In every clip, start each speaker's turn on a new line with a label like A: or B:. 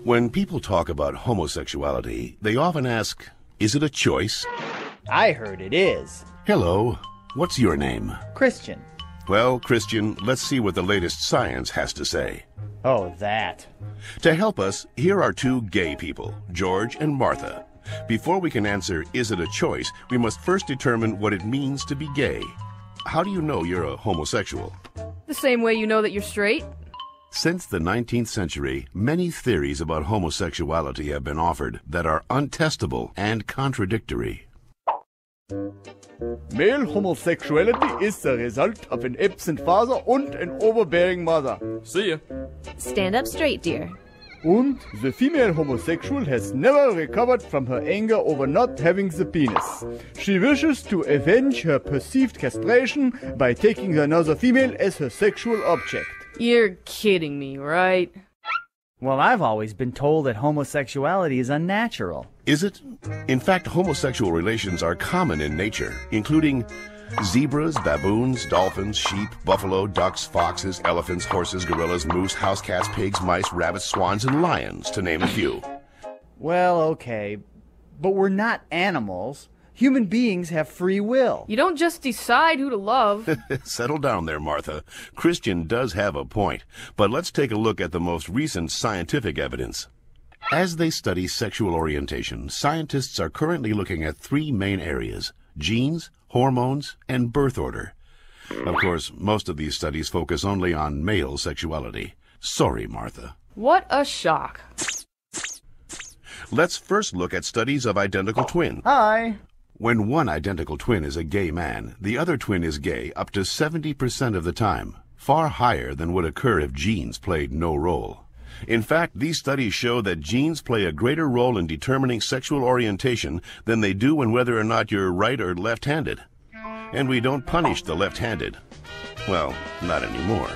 A: When people talk about homosexuality, they often ask, is it a choice?
B: I heard it is.
A: Hello, what's your name?
B: Christian.
A: Well, Christian, let's see what the latest science has to say.
B: Oh, that.
A: To help us, here are two gay people, George and Martha. Before we can answer, is it a choice, we must first determine what it means to be gay. How do you know you're a homosexual?
C: The same way you know that you're straight.
A: Since the 19th century, many theories about homosexuality have been offered that are untestable and contradictory.
D: Male homosexuality is the result of an absent father and an overbearing mother.
E: See ya.
F: Stand up straight, dear.
D: And the female homosexual has never recovered from her anger over not having the penis. She wishes to avenge her perceived castration by taking another female as her sexual object.
C: You're kidding me, right?
B: Well, I've always been told that homosexuality is unnatural.
A: Is it? In fact, homosexual relations are common in nature, including zebras, baboons, dolphins, sheep, buffalo, ducks, foxes, elephants, horses, gorillas, moose, house cats, pigs, mice, rabbits, swans, and lions, to name a few.
B: Well, okay, but we're not animals. Human beings have free will.
C: You don't just decide who to love.
A: Settle down there, Martha. Christian does have a point, but let's take a look at the most recent scientific evidence. As they study sexual orientation, scientists are currently looking at three main areas: genes, hormones, and birth order. Of course, most of these studies focus only on male sexuality. Sorry, Martha.
C: What a shock.
A: Let's first look at studies of identical twins.
B: Hi.
A: When one identical twin is a gay man, the other twin is gay up to 70% of the time, far higher than would occur if genes played no role. In fact, these studies show that genes play a greater role in determining sexual orientation than they do in whether or not you're right or left-handed. And we don't punish the left-handed. Well, not anymore.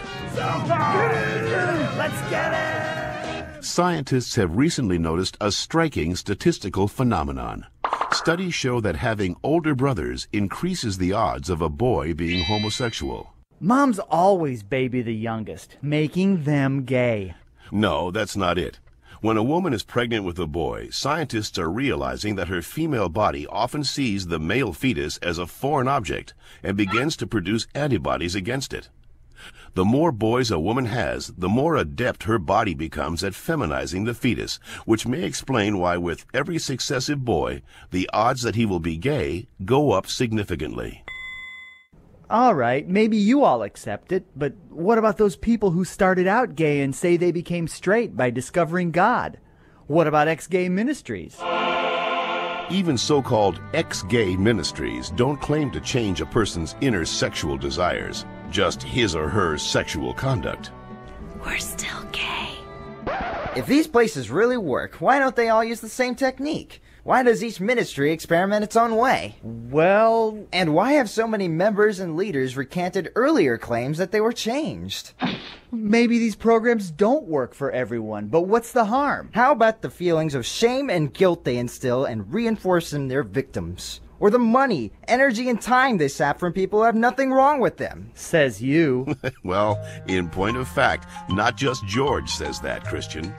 B: Let's get it!
A: Scientists have recently noticed a striking statistical phenomenon. Studies show that having older brothers increases the odds of a boy being homosexual.
B: Moms always baby the youngest, making them gay.
A: No, that's not it. When a woman is pregnant with a boy, scientists are realizing that her female body often sees the male fetus as a foreign object and begins to produce antibodies against it. The more boys a woman has, the more adept her body becomes at feminizing the fetus, which may explain why with every successive boy, the odds that he will be gay go up significantly.
B: All right, maybe you all accept it, but what about those people who started out gay and say they became straight by discovering God? What about ex-gay ministries?
A: Even so-called ex-gay ministries don't claim to change a person's inner sexual desires, just his or her sexual conduct.
F: We're still gay.
G: If these places really work, why don't they all use the same technique? Why does each ministry experiment its own way?
B: Well...
G: And why have so many members and leaders recanted earlier claims that they were changed?
B: Maybe these programs don't work for everyone, but what's the harm?
G: How about the feelings of shame and guilt they instill and reinforce in their victims? Or the money, energy, and time they sap from people who have nothing wrong with them?
B: Says you.
A: Well, in point of fact, not just George says that, Christian.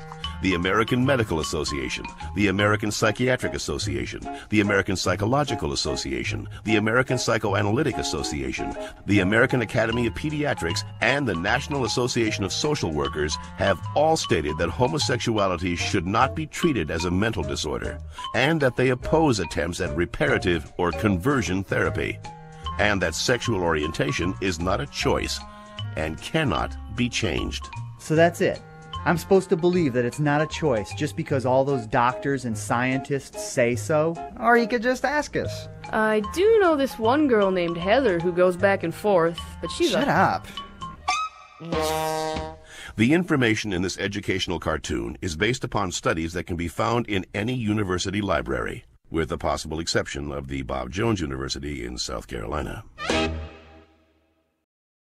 A: The American Medical Association, the American Psychiatric Association, the American Psychological Association, the American Psychoanalytic Association, the American Academy of Pediatrics, and the National Association of Social Workers have all stated that homosexuality should not be treated as a mental disorder, and that they oppose attempts at reparative or conversion therapy, and that sexual orientation is not a choice and cannot be changed.
B: So that's it. I'm supposed to believe that it's not a choice just because all those doctors and scientists say so?
G: Or you could just ask us.
C: I do know this one girl named Heather who goes back and forth, but she's
G: Shut up.
A: The information in this educational cartoon is based upon studies that can be found in any university library, with the possible exception of the Bob Jones University in South Carolina.